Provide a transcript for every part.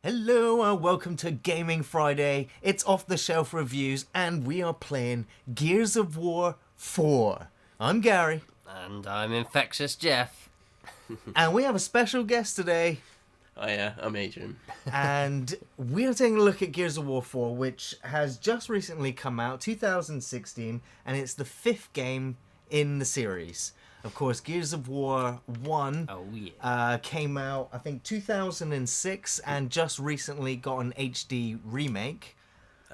Hello and welcome to Gaming Friday. It's Off the Shelf Reviews and we are playing Gears of War 4. I'm Gary. And I'm Infectious Geoff. And we have a special guest today. Hiya, I'm Adrian. And we're taking a look at Gears of War 4, which has just recently come out, 2016, and it's the 5th game in the series. Of course, Gears of War 1 came out, I think, 2006, and just recently got an HD remake.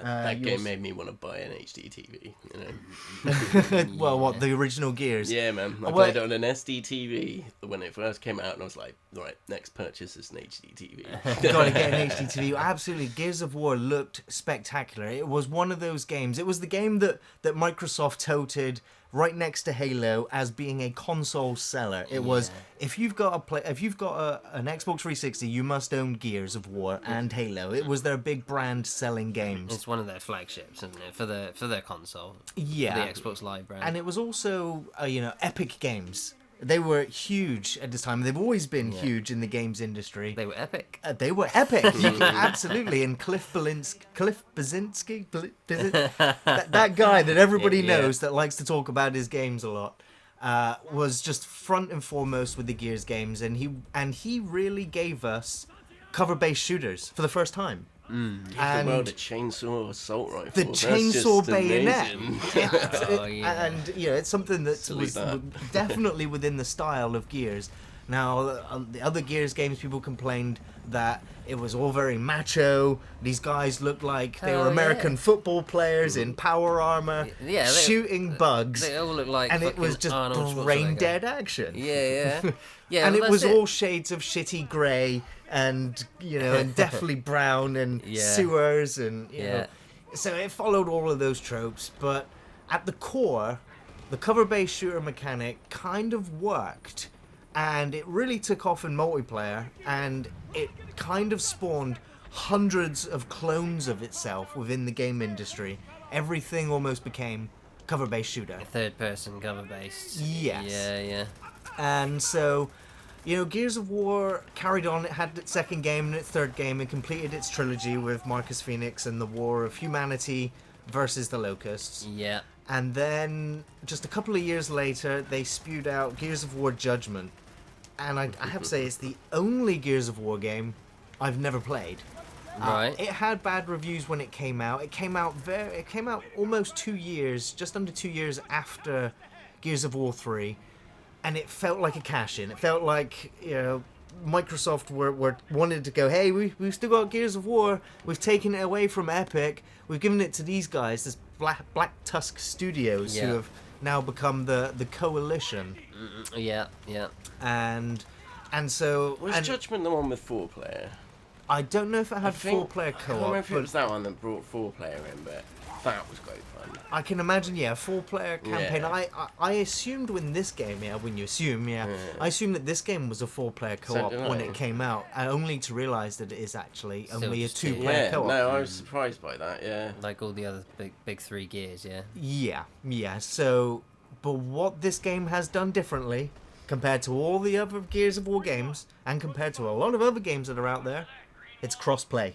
That game made me want to buy an HD TV, you know. Well, what, the original Gears? Yeah, man. I played it on an SD TV when it first came out, and I was like, right, next purchase is an HD TV. Gotta get an HD TV. Absolutely, Gears of War looked spectacular. It was one of those games. It was the game that Microsoft touted right next to Halo as being a console seller. It was, if you've got an Xbox 360, you must own Gears of War and Halo. It was their big brand selling games. It's one of their flagships, isn't it, for their console? Yeah, for the Xbox Live brand. and it was also Epic Games. They were huge at this time. They've always been huge in the games industry. They were epic. They were epic, absolutely. And Cliff Bleszinski, that guy that everybody knows that likes to talk about his games a lot, was just front and foremost with the Gears games, and he really gave us cover-based shooters for the first time. And the chainsaw assault rifle. The chainsaw bayonet. And it's something that was definitely within the style of Gears. Now, the other Gears games, people complained that it was all very macho. These guys looked like they were American football players in power armor, shooting bugs. They all look like, and it was just brain dead action. Yeah. And it was all shades of shitty grey and and deathly brown and sewers and you know. So it followed all of those tropes, but at the core, the cover-based shooter mechanic kind of worked, and it really took off in multiplayer, and it kind of spawned hundreds of clones of itself within the game industry. Everything almost became cover-based shooter. Third-person cover-based. Yes. Yeah. And so, Gears of War carried on. It had its second game and its third game, and completed its trilogy with Marcus Phoenix and the War of Humanity versus the Locusts. Yeah. And then, just a couple of years later, they spewed out Gears of War Judgment. And I have to say, it's the only Gears of War game I've never played. Right. It had bad reviews when it came out. It came out almost 2 years, just under 2 years after Gears of War 3. And it felt like a cash-in. It felt like, Microsoft wanted to go, hey, we've still got Gears of War. We've taken it away from Epic. We've given it to these guys, this Black Tusk Studios, who have now become the coalition. Yeah. And so... Was Judgment the one with 4-player? I don't know if it had 4-player co-op. I don't know if it was that one that brought 4-player in, but that was great fun. I can imagine, 4-player campaign. Yeah. I assumed when this game, I assumed that this game was a 4-player co-op when it came out, and only to realise that it is actually only a 2-player co-op. No, I was surprised by that, Like all the other big 3 Gears, Yeah. So, but what this game has done differently, compared to all the other Gears of War games, and compared to a lot of other games that are out there, it's crossplay.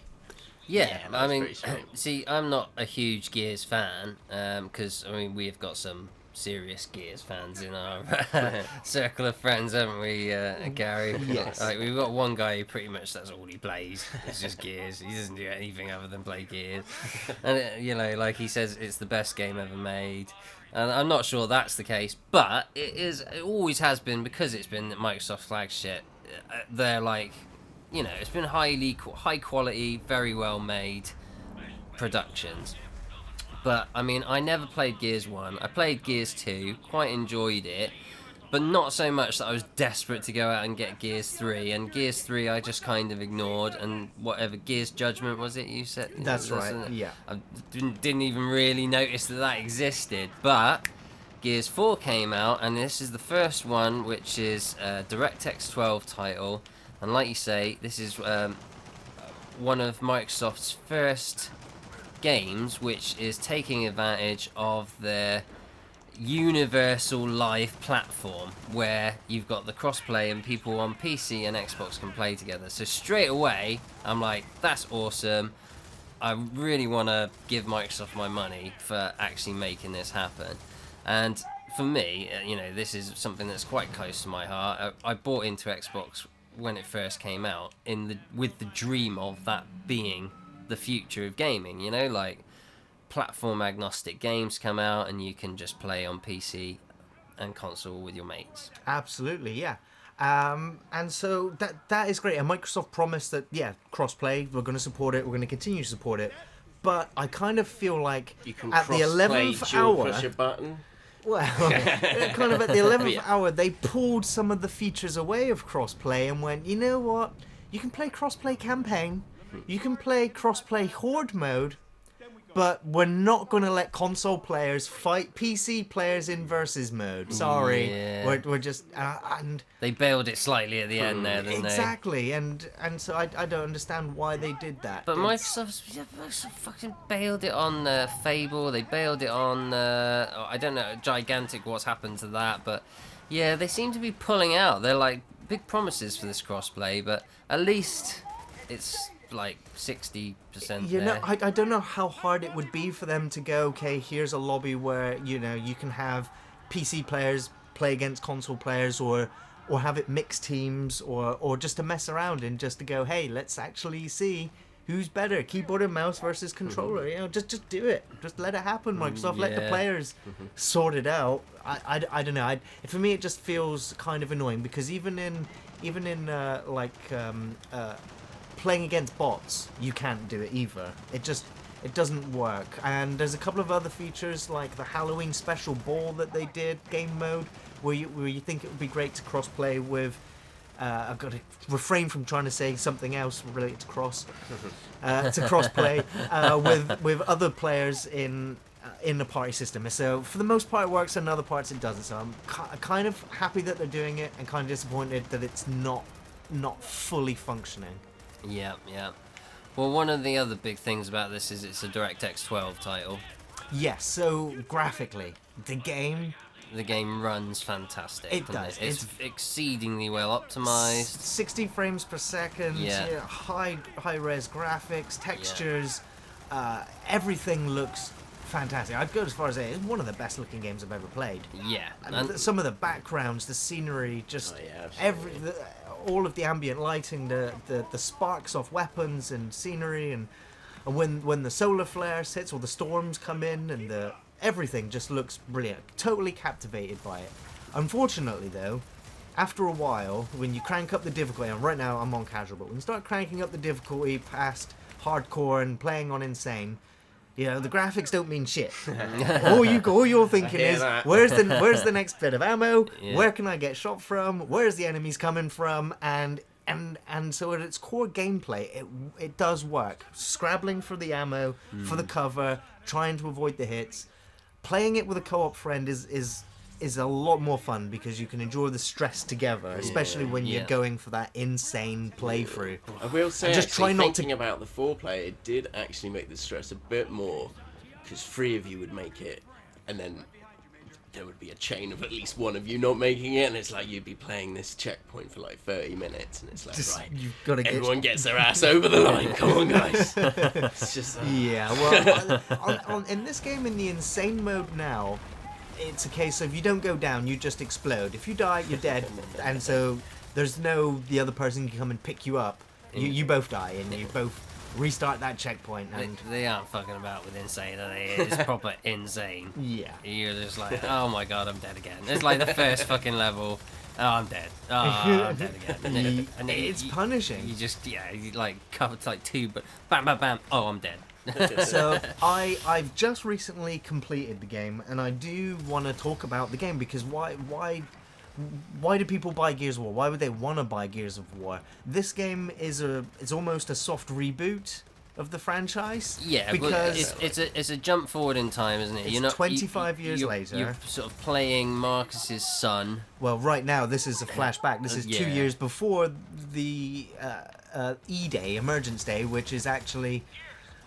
Yeah, I mean, see, I'm not a huge Gears fan, because, we've got some serious Gears fans in our circle of friends, haven't we, Gary? Yes. Like, we've got one guy who pretty much that's all he plays. It's just Gears. He doesn't do anything other than play Gears. And, like he says, it's the best game ever made. And I'm not sure that's the case, but it always has been, because it's been Microsoft's flagship. They're like... it's been high quality, very well made productions. But, I never played Gears 1. I played Gears 2, quite enjoyed it, but not so much that I was desperate to go out and get Gears 3. And Gears 3 I just kind of ignored, and whatever, Gears Judgment was it you said? That's right, yeah. I didn't even really notice that existed, but... Gears 4 came out, and this is the first one, which is a DirectX 12 title. And like you say, this is one of Microsoft's first games which is taking advantage of their universal live platform where you've got the crossplay and people on PC and Xbox can play together. So straight away, I'm like, that's awesome. I really want to give Microsoft my money for actually making this happen. And for me, this is something that's quite close to my heart. I bought into Xbox when it first came out with the dream of that being the future of gaming, like platform agnostic games come out and you can just play on PC and console with your mates. Absolutely, yeah. And so that is great. And Microsoft promised that, crossplay, we're going to support it, we're going to continue to support it. But I kind of feel like you can at the 11th hour... push a button. Well, kind of at the 11th hour, they pulled some of the features away of crossplay and went, you know what? You can play crossplay campaign, you can play crossplay Horde mode, but we're not going to let console players fight PC players in versus mode. Sorry. Yeah. We're just... and they bailed it slightly at the end there, didn't exactly. And so I don't understand why they did that. But Microsoft fucking bailed it on Fable. They bailed it on... I don't know, Gigantic, what's happened to that. But yeah, they seem to be pulling out. They're like big promises for this crossplay, but at least it's... like 60% there. I don't know how hard it would be for them to go, okay, here's a lobby where, you can have PC players play against console players or have it mixed teams or just to mess around and just to go, hey, let's actually see who's better, keyboard and mouse versus controller. Just do it. Just let it happen, Microsoft. Let the players sort it out. I don't know. For me, it just feels kind of annoying because even in playing against bots, you can't do it either. It doesn't work. And there's a couple of other features like the Halloween special ball that they did, game mode, where you think it would be great to crossplay with. I've got to refrain from trying to say something else related to crossplay with other players in the party system. So for the most part it works, and other parts it doesn't. So I'm kind of happy that they're doing it, and kind of disappointed that it's not fully functioning. Yeah. Well, one of the other big things about this is it's a DirectX 12 title. Yes, so graphically, the game runs fantastic. It does. It's exceedingly well optimized. 60 frames per second, high res graphics, textures, everything looks fantastic. I'd go as far as say it's one of the best looking games I've ever played. Yeah. And some of the backgrounds, the scenery, just all of the ambient lighting, the sparks off weapons and scenery, and when the solar flare hits or the storms come in, and everything just looks brilliant. Totally captivated by it. Unfortunately, though, after a while, when you crank up the difficulty, and right now I'm on casual, but when you start cranking up the difficulty past hardcore and playing on insane, the graphics don't mean shit. all you're thinking is, where's the next bit of ammo? Yeah. Where can I get shot from? Where's the enemies coming from? And so at its core gameplay, it does work. Scrabbling for the ammo, for the cover, trying to avoid the hits. Playing it with a co-op friend is a lot more fun because you can endure the stress together, especially when you're going for that insane playthrough. I will say, just try not thinking about the 4-player, it did actually make the stress a bit more, because 3 of you would make it, and then there would be a chain of at least one of you not making it, and it's like you'd be playing this checkpoint for like 30 minutes, and it's like, right, you've got to everyone gets their ass over the line. Come on, guys. It's just well, in this game, in the insane mode now, it's a case of you don't go down, you just explode. If you die, you're dead, and so there's the other person can come and pick you up. You both die, and you both restart that checkpoint. And they aren't fucking about with insane, are they? It's proper insane. Yeah. You're just like, oh my god, I'm dead again. It's like the first fucking level. Oh, I'm dead. Oh, I'm dead again. And it's punishing. You just, you like cover like 2, but bam, bam, bam. Oh, I'm dead. So I've just recently completed the game, and I do want to talk about the game because why do people buy Gears of War? Why would they want to buy Gears of War? This game is almost a soft reboot of the franchise. Yeah, because it's a jump forward in time, isn't it? It's 25 years later. You're sort of playing Marcus's son. Well, right now this is a flashback. This is 2 years before the E-Day, Emergence Day, which is actually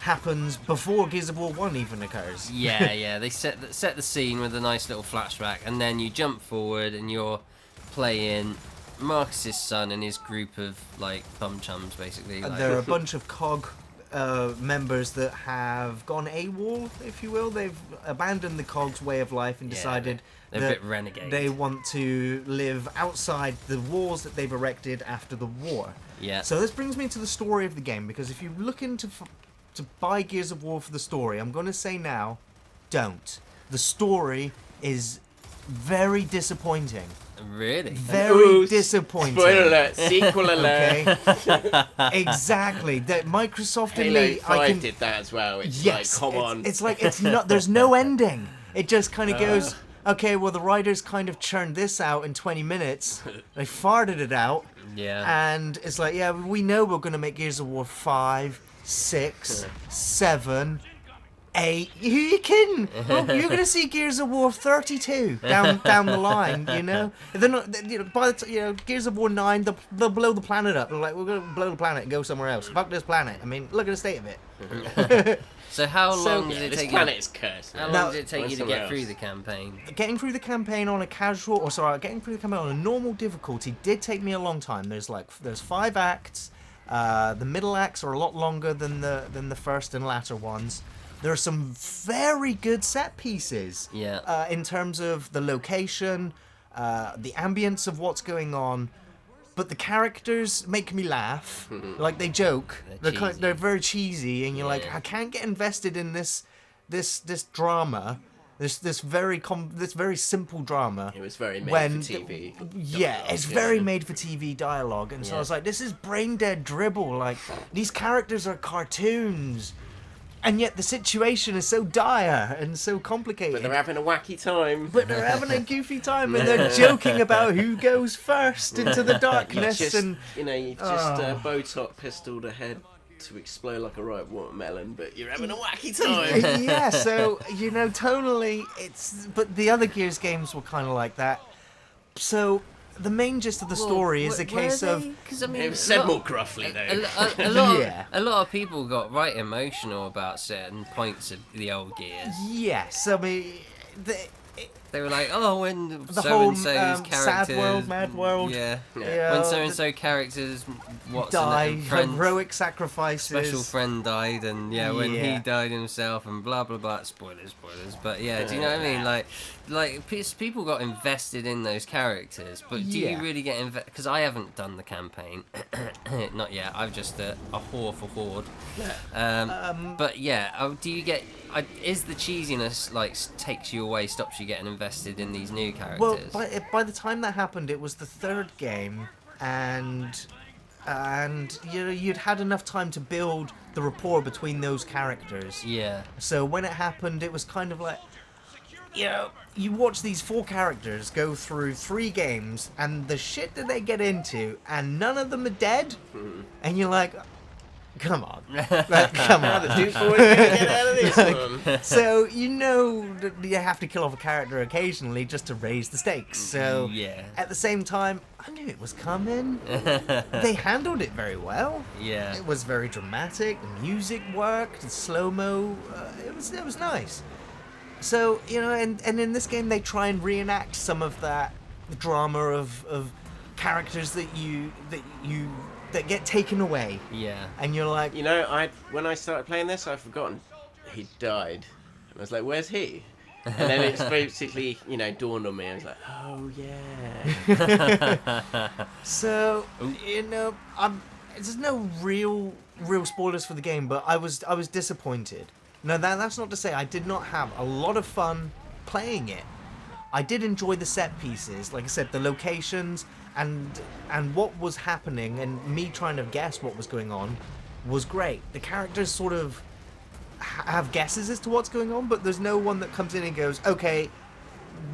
happens before Gears of War 1 even occurs. Yeah. They set the scene with a nice little flashback, and then you jump forward and you're playing Marcus's son and his group of like bum chums, basically. Like, there are a bunch of COG members that have gone AWOL, if you will. They've abandoned the COG's way of life and decided they're a bit renegade. They want to live outside the walls that they've erected after the war. Yeah. So this brings me to the story of the game, because if you're looking to buy Gears of War for the story, I'm going to say now, don't. The story is very disappointing. Really? Very disappointing. Spoiler alert, sequel alert. Okay. Exactly. That Microsoft and Halo me, 5 did that as well. It's like, come on. It's like it's not. There's no ending. It just kind of goes. Okay, well the writers kind of churned this out in 20 minutes. They farted it out. Yeah. And it's like, yeah, we know we're gonna make Gears of War 5, 6, 7. 8. Who you kidding? Well, you're gonna see Gears of War 32 down the line. You know, they're not. You know, by the Gears of War 9, they'll blow the planet up. They're like, we're gonna blow the planet and go somewhere else. Fuck this planet. I mean, look at the state of it. So how long does it this take? planet is cursed. How long does it take you to get through the campaign? Getting through the campaign on a getting through the campaign on a normal difficulty did take me a long time. There's 5 acts. The middle acts are a lot longer than the first and latter ones. There are some very good set pieces. Yeah. In terms of the location, the ambience of what's going on, but the characters make me laugh. Like they joke. They're very cheesy, and you're like, I can't get invested in this drama. This very simple drama. It was very made for TV. It's very made for TV dialogue, and so I was like, this is brain dead dribble. Like these characters are cartoons. And yet the situation is so dire and so complicated. But they're having a wacky time. But they're having a goofy time, and they're joking about who goes first into the darkness. You just Botox pistoled ahead to explode like a ripe watermelon, but you're having a wacky time. Yeah, so, tonally, but the other Gears games were kind of like that. So the main gist of the story is a case of... Because I mean, it was said more gruffly, though. A lot of people got right emotional about certain points of the old Gears. Yes, I mean... They were like, oh, when the so-and-so's whole characters... sad world, mad world. Yeah. Yeah. When so-and-so characters... die, heroic sacrifices. Special friend died, and when he died himself, and blah, blah, blah. Spoilers. But do you know what I mean? Like people got invested in those characters, but do you really get invested? Because I haven't done the campaign. Not yet. I'm just a whore for Horde. But do you get... is the cheesiness takes you away, stops you getting invested in these new characters? Well, by the time that happened, it was the third game, and you'd had enough time to build the rapport between those characters. Yeah. So when it happened, it was kind of like, you watch these 4 characters go through 3 games, and the shit that they get into, and none of them are dead, and you're like, come on. Come on. The Duke boys gonna get out of this one. So that you have to kill off a character occasionally just to raise the stakes. So at the same time, I knew it was coming. They handled it very well. Yeah. It was very dramatic. The music worked. The slow-mo. It was nice. So and in this game they try and reenact some of that drama of characters that get taken away. Yeah. And you're like... when I started playing this, I'd forgotten he died. And I was like, where's he? And then it's basically, dawned on me. I was like, oh, yeah. So, there's no real spoilers for the game, but I was disappointed. Now, that's not to say I did not have a lot of fun playing it. I did enjoy the set pieces. Like I said, the locations... And what was happening, and me trying to guess what was going on, was great. The characters sort of have guesses as to what's going on, but there's no one that comes in and goes, okay,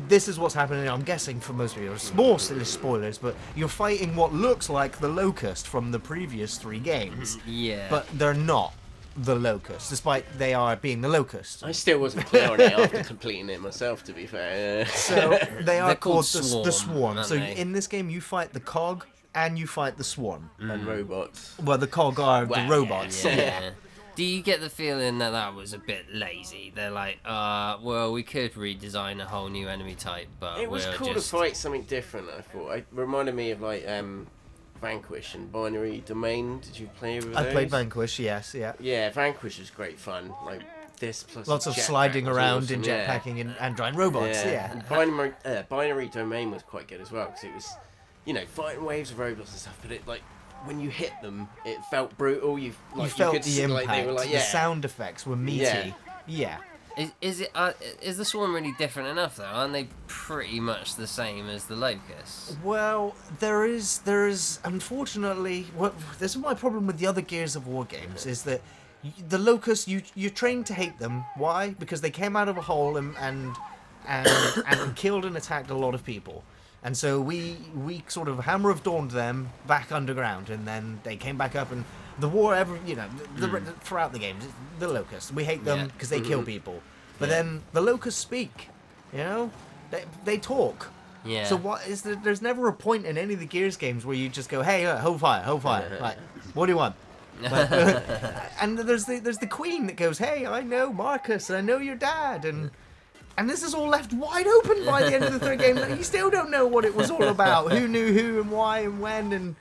this is what's happening. I'm guessing for most people. It's more spoilers, but you're fighting what looks like the Locust from the previous 3 games. Yeah. But they're not the Locust, despite they are being the Locust. I still wasn't clear on it after completing it myself, to be fair. So they are called Swarm, the Swarm. So they? in this game, you fight the Cog and you fight the Swarm. And robots. Well, the Cog are the robots. Yeah. Do you get the feeling that was a bit lazy? They're like, well, we could redesign a whole new enemy type, but it was we'll cool just... to fight something different. I thought it reminded me of like Vanquish and Binary Domain. Did you play with those? I played Vanquish, yes, yeah. Yeah, Vanquish was great fun. Like this plus lots of jetpack sliding was around awesome, and jetpacking and giant robots, yeah. And Binary Domain was quite good as well because it was, fighting waves of robots and stuff. But it like when you hit them, it felt brutal. You felt could the see, impact. Like, they were like, The sound effects were meaty. Yeah. Is the Swarm really different enough though? Aren't they pretty much the same as the Locusts? Well, there is unfortunately this is my problem with the other Gears of War games is that the Locusts you're trained to hate them. Why? Because they came out of a hole and killed and attacked a lot of people. And so we sort of Hammer of Dawned them back underground, and then they came back up, and the war throughout the games, the Locusts, we hate them because they kill people. But then the Locusts speak, they talk. Yeah. So there's never a point in any of the Gears games where you just go, hey, hold fire. Like, what do you want? Like, and there's the Queen that goes, hey, I know Marcus, and I know your dad, and this is all left wide open by the end of the third game. You still don't know what it was all about. Who knew who and why and when and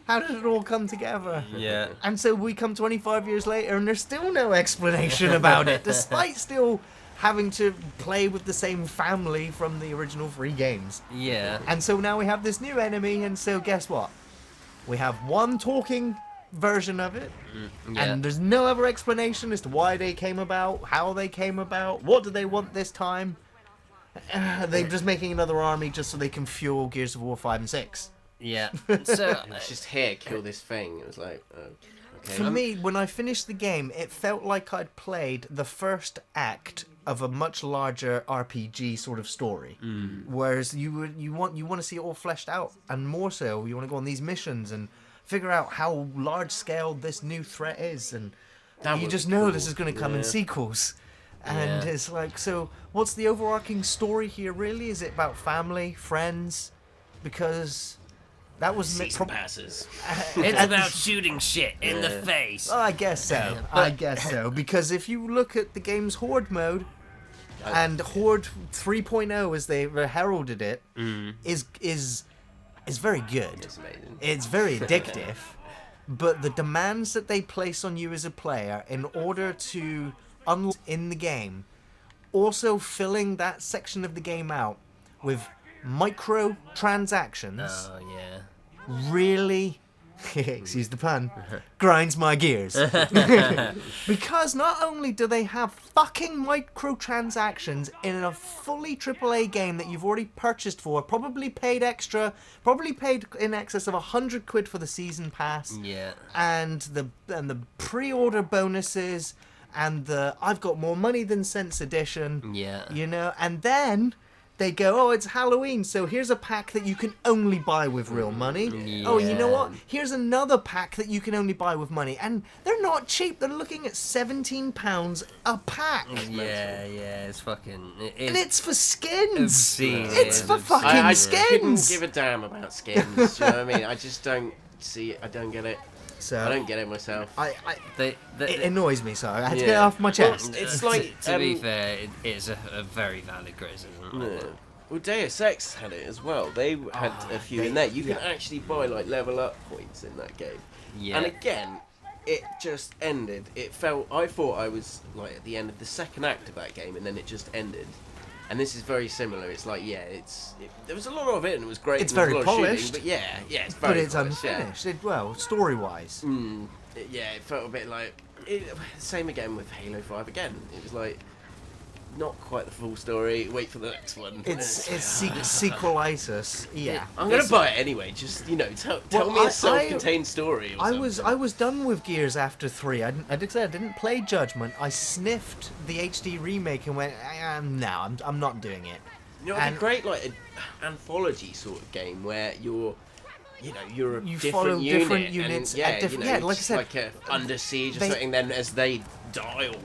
how did it all come together? Yeah. And so we come 25 years later and there's still no explanation about it, despite still having to play with the same family from the original 3 games. Yeah. And so now we have this new enemy, and so guess what? We have one talking version of it, and there's no other explanation as to why they came about, how they came about, what do they want this time. They're just making another army just so they can fuel Gears of War 5 and 6. Yeah. So it's just here, kill this thing. It was like, okay. For me, when I finished the game, it felt like I'd played the first act of a much larger RPG sort of story. Whereas you want to see it all fleshed out, and more so, you want to go on these missions and figure out how large scale this new threat is, and you just know this is going to come in sequels. And it's like, so what's the overarching story here really? Is it about family, friends? Because that was season passes. It's about shooting shit in the face. I guess so. Because if you look at the game's Horde mode, and Horde 3.0 as they heralded it, is very good. It's amazing. It's very addictive. But the demands that they place on you as a player in order to unlock in the game, also filling that section of the game out with microtransactions, Oh yeah. really, excuse the pun, grinds my gears. Because not only do they have fucking microtransactions in a fully AAA game that you've already purchased for, probably paid extra, probably paid in excess of £100 for the season pass, and the pre-order bonuses, and the I've got more money than sense edition, and then they go, oh, it's Halloween, so here's a pack that you can only buy with real money. Oh, you know what? Here's another pack that you can only buy with money. And they're not cheap. They're looking at £17 a pack. Yeah, it's fucking... And it's for skins. Obscene. It's for fucking I skins. couldn't give a damn about skins. Do you know what I mean? I just don't see it. I don't get it. So I don't get it myself. It annoys me, so I had to get it off my chest. Well, it's like to be fair, it's a very valid criticism. Well, Deus Ex had it as well. They had a few in there. You can actually buy like level up points in that game. And again, it just ended. I thought I was like at the end of the second act of that game, and then it just ended. And this is very similar. It's like, there was a lot of it, and it was great. It's very polished, shooting, but it's very but it's polished, unfinished. Well, story-wise. It felt a bit like same again with Halo 5. Again, it was like not quite the full story. Wait for the next one. It's sequelitis. Yeah, I'm gonna buy it anyway. Just tell me a self-contained story. Or I was done with Gears after 3. I didn't play Judgment. I sniffed the HD remake and went, no, I'm not doing it. It'd be great, like an anthology sort of game where you're you follow different units at different like I said, like under siege or something. Then as they die or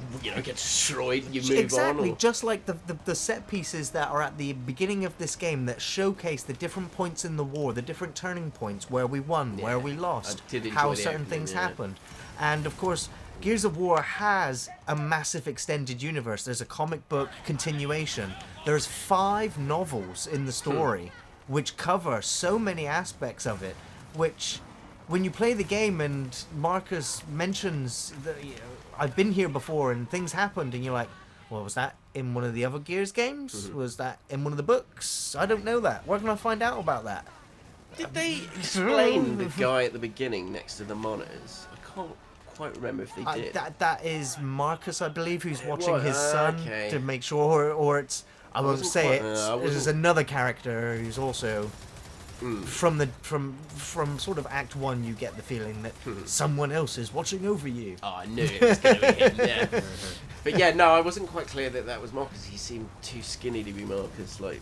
get destroyed, you move on. Or... just like the set pieces that are at the beginning of this game that showcase the different points in the war, the different turning points where we won, where we lost, how certain things happened, and of course Gears of War has a massive extended universe. There's a comic book continuation. There's 5 novels in the story which cover so many aspects of it, which when you play the game and Marcus mentions that, you know, I've been here before and things happened, and you're like, well, was that in one of the other Gears games? Was that in one of the books? I don't know that. Where can I find out about that? Did they explain the guy at the beginning next to the monitors? I can't quite remember if they did. That is Marcus, I believe, who's watching his son to make sure, or it's, I won't say it. There's another character who's also from sort of Act 1. You get the feeling that someone else is watching over you. Oh, I knew it was going to be him. Yeah, but yeah, no, I wasn't quite clear that was Marcus. He seemed too skinny to be Marcus. Like,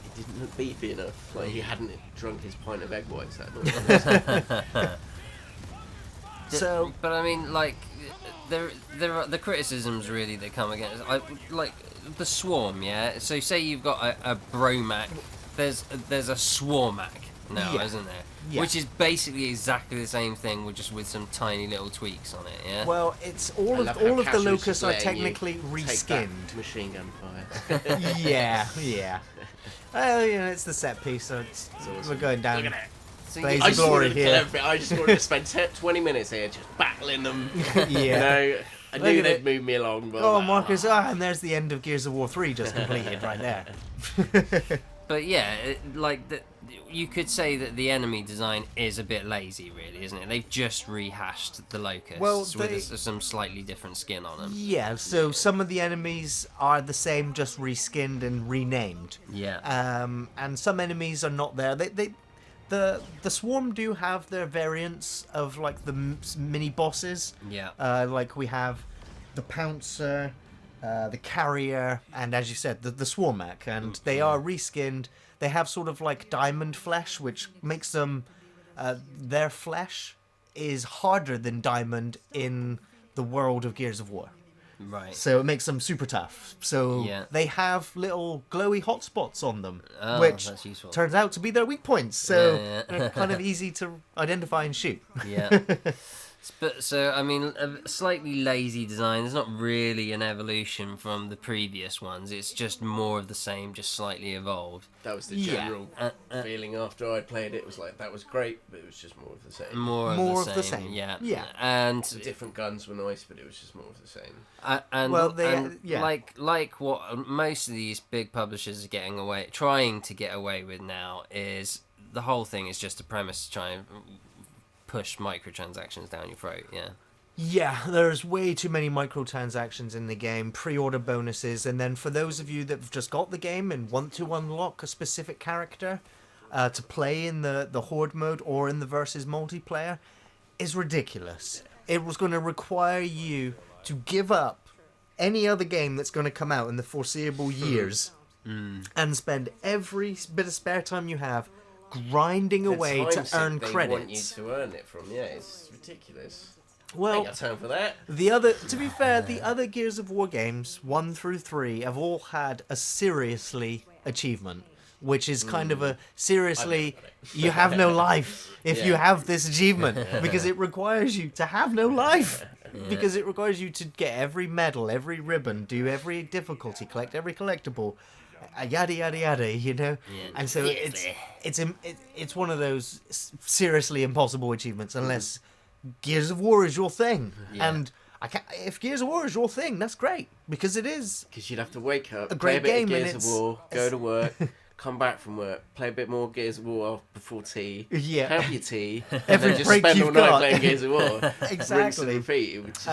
he didn't look beefy enough. Like, he hadn't drunk his pint of egg whites that night. So, but I mean, like, there are the criticisms really that come against, like the swarm, yeah. So say you've got a bromac, there's a swarmac now, isn't there? Yeah. Which is basically exactly the same thing, with some tiny little tweaks on it, yeah. Well, it's all of the locusts are technically reskinned. Machine gun fire. yeah. Well, you know, it's the set piece, so we're going down. Look at it. I just wanted to kill everything. I just wanted to spend 20 minutes here just battling them. Yeah. You know, I knew they'd move me along. But Marcus, and there's the end of Gears of War 3 just completed right there. But yeah, you could say that the enemy design is a bit lazy, really, isn't it? They've just rehashed the locusts with some slightly different skin on them. Yeah, so some of the enemies are the same, just reskinned and renamed. Yeah. And some enemies are not there. The Swarm do have their variants of, like, the mini bosses. Yeah. Like we have the Pouncer, the Carrier, and as you said, the Swarmac, and they are reskinned. They have sort of like diamond flesh, which makes them their flesh is harder than diamond in the world of Gears of War. Right. So it makes them super tough. So they have little glowy hotspots on them, which turns out to be their weak points. So they're kind of easy to identify and shoot. Yeah. But so, I mean, a slightly lazy design. There's not really an evolution from the previous ones. It's just more of the same, just slightly evolved. That was the general feeling after I played it. It was like, that was great, but it was just more of the same. More of the same. Yeah. And the different guns were nice, but it was just more of the same. Like what most of these big publishers are trying to get away with now is the whole thing is just a premise to try and push microtransactions down your throat. Yeah, there's way too many microtransactions in the game, pre-order bonuses, and then for those of you that have just got the game and want to unlock a specific character to play in the Horde mode or in the versus multiplayer, is ridiculous. It was going to require you to give up any other game that's going to come out in the foreseeable years and spend every bit of spare time you have grinding away to earn credits. They want you to earn it from, it's ridiculous. Well, I ain't got time for that. To be fair, the other Gears of War games, 1 through 3, have all had a seriously achievement, which is kind of a seriously, you have no life if you have this achievement, because it requires you to have no life. Because it requires you to get every medal, every ribbon, do every difficulty, collect every collectible, yada yada yada, you know. And so it's one of those seriously impossible achievements unless Gears of War is your thing. And if Gears of War is your thing, that's great, because it is. Because you'd have to wake up, a great play a bit game, of Gears of War, go to work, come back from work, play a bit more Gears of War before tea, have your tea, every and then just break spend you've all night got. playing Gears of War. Exactly. Rinse and repeat. It would just,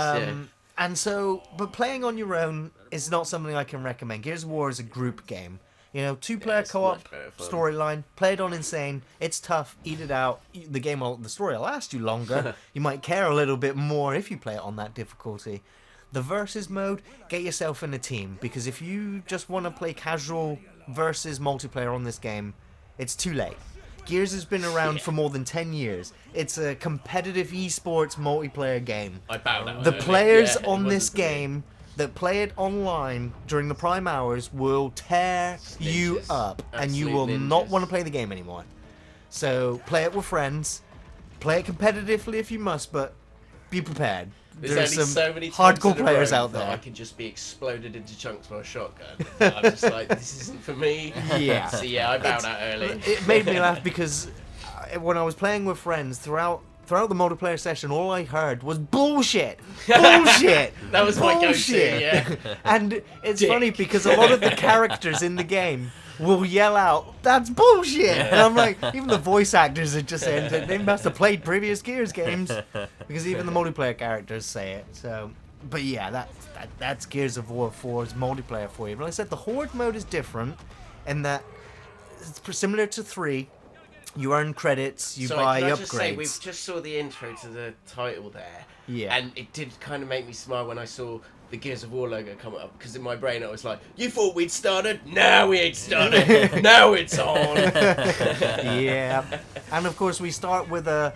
And so, but playing on your own is not something I can recommend. Gears of War is a group game. You know, 2-player co-op storyline. Play it on Insane. It's tough. Eat it out. The story will last you longer. You might care a little bit more if you play it on that difficulty. The versus mode, get yourself in a team, because if you just want to play casual versus multiplayer on this game, it's too late. Gears has been around for more than 10 years. It's a competitive esports multiplayer game. I bow down. The players on this game that play it online during the prime hours will tear you up, and you will not want to play the game anymore. So play it with friends, play it competitively if you must, but be prepared, there's only some so many times hardcore in a players row out that there. I can just be exploded into chunks by a shotgun. I'm just like, this isn't for me. Yeah. So yeah, I bowed out early. It made me laugh because when I was playing with friends throughout the multiplayer session, all I heard was bullshit, bullshit. That was my go-to, bullshit. yeah. And it's Dick. funny because a lot of the characters in the game will yell out, "That's bullshit!" And I'm like, even the voice actors are just saying that they must have played previous Gears games because even the multiplayer characters say it. So, but yeah, that's Gears of War 4's multiplayer for you. But like I said, the Horde mode is different in that it's similar to 3. You earn credits, you buy can I upgrades. just say, we just saw the intro to the title there. Yeah. And it did kind of make me smile when I saw the Gears of War logo come up, because in my brain I was like, you thought we'd started? No, we ain't started. Now it's on. Yeah. And of course we start with a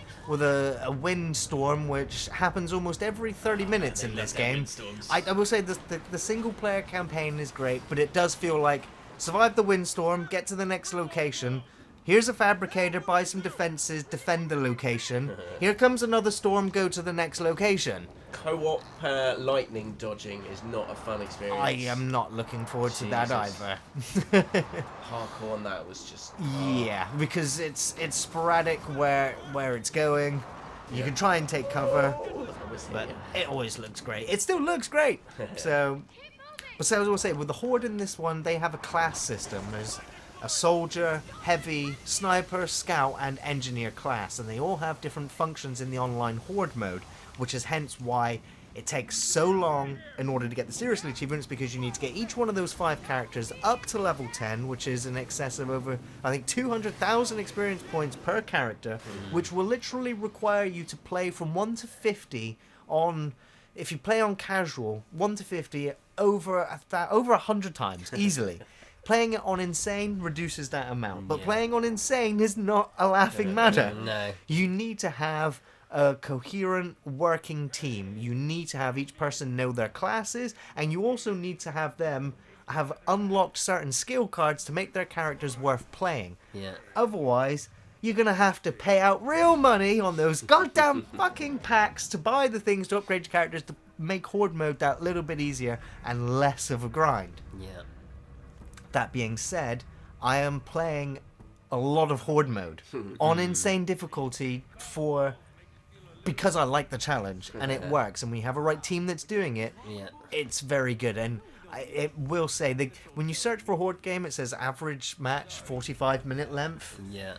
windstorm, which happens almost every 30 minutes in this game. I will say the single player campaign is great, but it does feel like survive the windstorm, get to the next location. Here's a fabricator, buy some defenses, defend the location. Here comes another storm, go to the next location. Co-op lightning dodging is not a fun experience. I am not looking forward to that Jesus. either. Hardcore on that was just... Yeah, because it's sporadic where it's going. You can try and take cover, but it always looks great. It still looks great. So as I will say, with the Horde in this one, they have a class system. There's a soldier, heavy, sniper, scout, and engineer class, and they all have different functions in the online Horde mode, which is hence why it takes so long in order to get the seriously achievements, because you need to get each one of those 5 characters up to level 10, which is in excess of over, I think, 200,000 experience points per character, which will literally require you to play from 1 to 50 on, if you play on casual, 1 to 50 over 100 times, easily. Playing it on Insane reduces that amount, but playing on Insane is not a laughing matter. No. You need to have a coherent working team. You need to have each person know their classes, and you also need to have them have unlocked certain skill cards to make their characters worth playing. Yeah. Otherwise, you're going to have to pay out real money on those goddamn fucking packs to buy the things to upgrade your characters to make Horde mode that little bit easier and less of a grind. Yeah. That being said, I am playing a lot of Horde mode on insane difficulty because I like the challenge and it works, and we have a right team that's doing it. Yeah. It's very good, and it will say that when you search for a Horde game, it says average match 45-minute length. Yeah.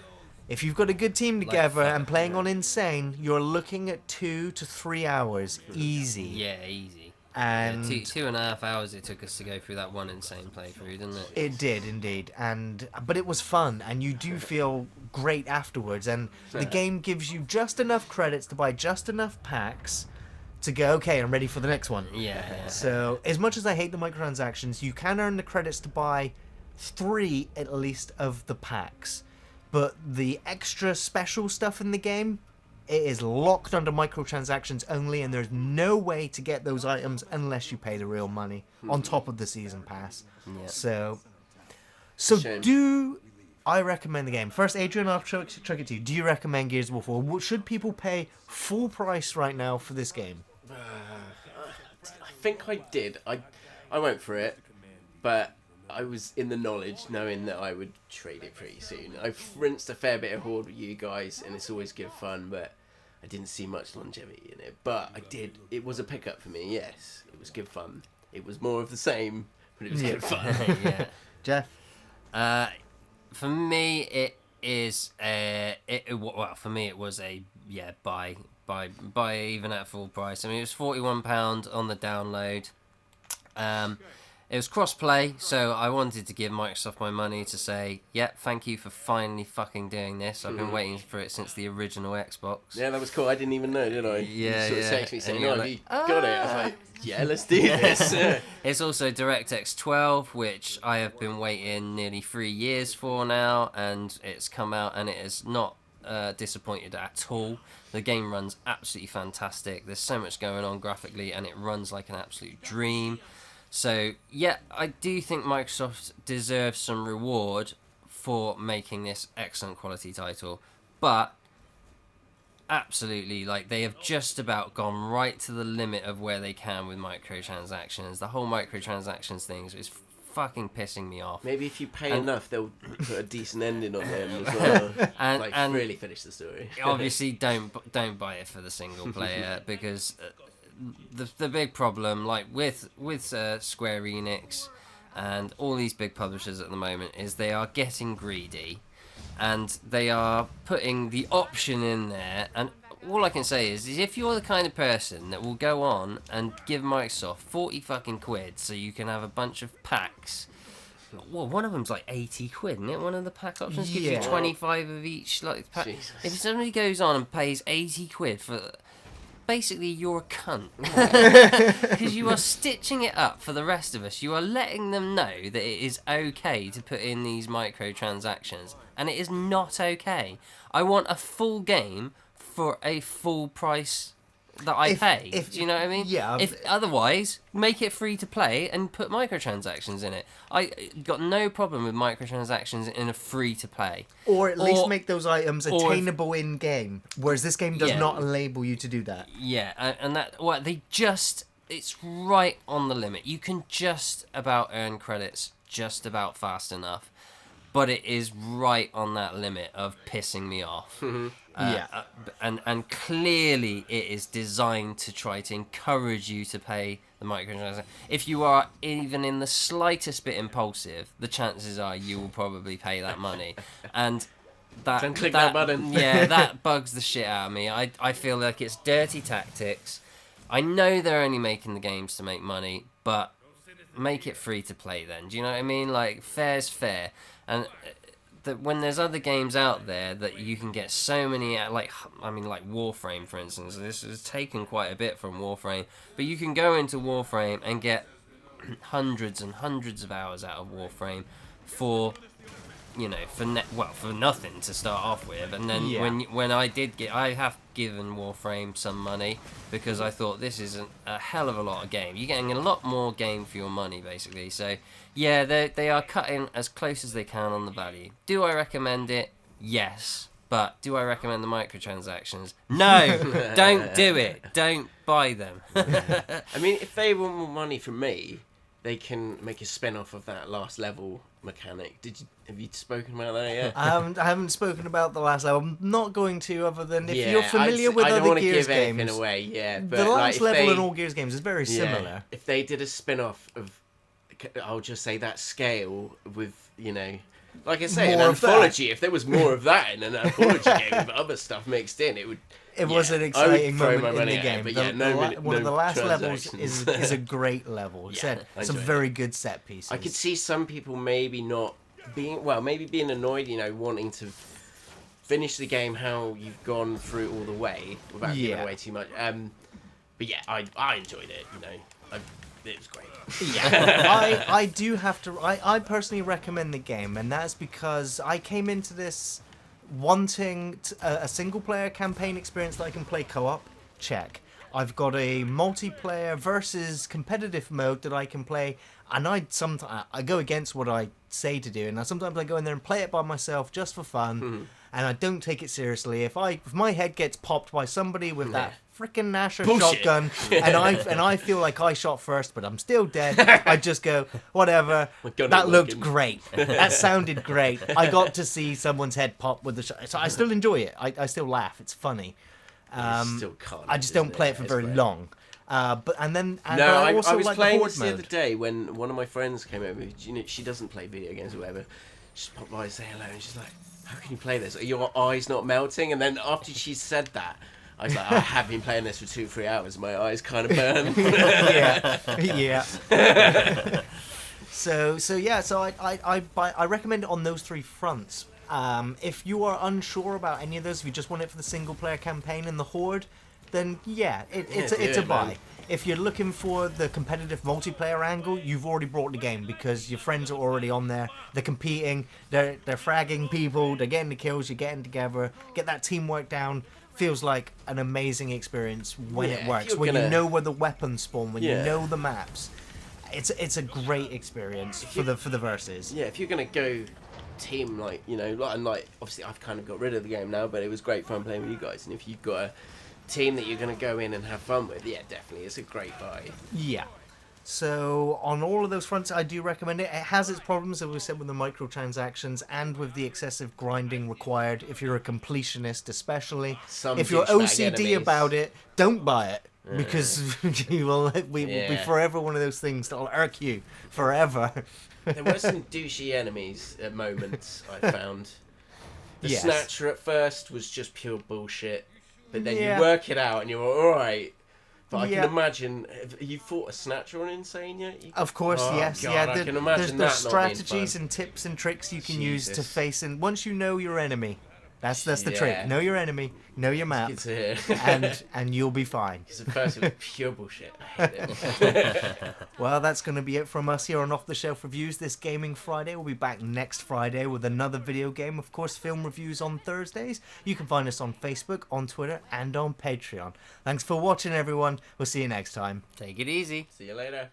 If you've got a good team together and playing on Insane, you're looking at 2 to 3 hours easy. Yeah, easy. And yeah, 2.5 hours it took us to go through that one Insane playthrough, didn't it? It did indeed, but it was fun, and you do feel great afterwards. And the game gives you just enough credits to buy just enough packs to go, okay, I'm ready for the next one. Yeah. So as much as I hate the microtransactions, you can earn the credits to buy 3 at least of the packs. But the extra special stuff in the game, it is locked under microtransactions only, and there's no way to get those items unless you pay the real money on top of the season pass. Yeah. So Shame. do I recommend the game? First, Adrian, I'll chuck it to you. Do you recommend Gears of War 4? Should people pay full price right now for this game? I think I did. I went for it, but I was in the knowledge, knowing that I would trade it pretty soon. I've rinsed a fair bit of Horde with you guys, and it's always good fun, but I didn't see much longevity in it. But I did. It was a pickup for me, yes. It was good fun. It was more of the same, but it was good fun. Yeah. Jeff? For me, it is for me it was a buy even at full price. I mean, it was £41 on the download. It was crossplay, so I wanted to give Microsoft my money to say, thank you for finally fucking doing this. I've been waiting for it since the original Xbox. Yeah, that was cool. I didn't even know, did I? Yeah, You sort of texted me saying, And "Oh, you're have you got it?" I was like, "Yeah, let's do this." It's also DirectX 12, which I have been waiting nearly 3 years for now, and it's come out, and it is not disappointed at all. The game runs absolutely fantastic. There's so much going on graphically, and it runs like an absolute dream. So, I do think Microsoft deserves some reward for making this excellent quality title. But absolutely, like, they have just about gone right to the limit of where they can with microtransactions. The whole microtransactions thing is fucking pissing me off. Maybe if you pay enough, they'll put a decent ending on them as well. and really finish the story. Obviously, don't buy it for the single player, because the big problem, like with Square Enix and all these big publishers at the moment, is they are getting greedy, and they are putting the option in there. And all I can say is if you're the kind of person that will go on and give Microsoft 40 fucking quid so you can have a bunch of packs. Well, one of them's like 80 quid, isn't it? One of the pack options gives you 25 of each. Like, pack. If somebody goes on and pays 80 quid for... Basically, you're a cunt. Because you are stitching it up for the rest of us. You are letting them know that it is okay to put in these microtransactions. And it is not okay. I want a full game for a full price that I pay. Do you know what I mean? Yeah. If otherwise, make it free to play and put microtransactions in it. I got no problem with microtransactions in a free to play. Or at least make those items attainable in game, whereas this game does not enable you to do that. Yeah, and it's right on the limit. You can just about earn credits just about fast enough, but it is right on that limit of pissing me off. And clearly it is designed to try to encourage you to pay the microtransactions. If you are even in the slightest bit impulsive, the chances are you will probably pay that money. And don't click that button. Yeah, that bugs the shit out of me. I feel like it's dirty tactics. I know they're only making the games to make money, but make it free to play then. Do you know what I mean? Like, fair's fair. And when there's other games out there that you can get so many, like Warframe, for instance. This has taken quite a bit from Warframe, but you can go into Warframe and get hundreds and hundreds of hours out of Warframe for nothing to start off with. And then when I have given Warframe some money because I thought this is a hell of a lot of game. You're getting a lot more game for your money, basically. So yeah, they are cutting as close as they can on the value. Do I recommend it? Yes. But do I recommend the microtransactions? No! Don't do it. Don't buy them. I mean, if they want more money from me, they can make a spin-off of that last level mechanic. Have you spoken about that yet? I haven't spoken about the last level. I'm not going to, other than if you're familiar with other Gears games. In a way, but the last level in all Gears games is very similar. If they did a spin-off of, I'll just say that scale with, like I say, an anthology. If there was more of that in an anthology game with other stuff mixed in, it would. It was an exciting moment in the game. One of the last levels is a great level. Some very good set pieces. I could see some people maybe not being annoyed, wanting to finish the game how you've gone through all the way without giving away too much. But yeah, I enjoyed it. It was great. Yeah, I do have to. I personally recommend the game, and that's because I came into this wanting a single player campaign experience that I can play co-op. Check. I've got a multiplayer versus competitive mode that I can play, and I go against what I say to do, and sometimes I go in there and play it by myself just for fun, and I don't take it seriously. If my head gets popped by somebody with that frickin' Nasher shotgun, and I feel like I shot first, but I'm still dead, I just go, whatever. That looked great. That sounded great. I got to see someone's head pop with the shot, so I still enjoy it. I still laugh. It's funny. I just don't play it for very long. I was playing this the other day when one of my friends came over. She doesn't play video games or whatever. She popped by and say hello, and she's like, "How can you play this? Are your eyes not melting?" And then after she said that, I was like, "I have been playing this for 2-3 hours. My eyes kind of burn." yeah. So I recommend it on those 3 fronts. If you are unsure about any of those, if you just want it for the single player campaign and the Horde, then it's a buy. Man. If you're looking for the competitive multiplayer angle, you've already brought the game because your friends are already on there. They're competing, they're fragging people, they're getting the kills, you're getting together, get that teamwork down. Feels like an amazing experience when it works. When you know where the weapons spawn, when you know the maps. It's a great experience for the verses. Yeah, if you're gonna go team, like, you know, and like obviously I've kind of got rid of the game now, but it was great fun playing with you guys. And if you've got a team that you're going to go in and have fun with, yeah, definitely, it's a great buy. Yeah. So on all of those fronts, I do recommend it. It has its problems, as we said, with the microtransactions and with the excessive grinding required. If you're a completionist, especially, if you're OCD about it, don't buy it, because we will be forever one of those things that'll irk you forever. There were some douchey enemies at moments, I found. The Snatcher at first was just pure bullshit, but then you work it out and you're alright. But I can imagine, have you fought a Snatcher on Insane yet? Of course, yes. God, I can imagine there's that not being strategies fun. and tips and tricks you can use to face, and once you know your enemy, that's the trick. Know your enemy, know your map, and you'll be fine. Because at first it was pure bullshit. I hate it. Well, that's going to be it from us here on Off the Shelf Reviews this Gaming Friday. We'll be back next Friday with another video game. Of course, film reviews on Thursdays. You can find us on Facebook, on Twitter, and on Patreon. Thanks for watching, everyone. We'll see you next time. Take it easy. See you later.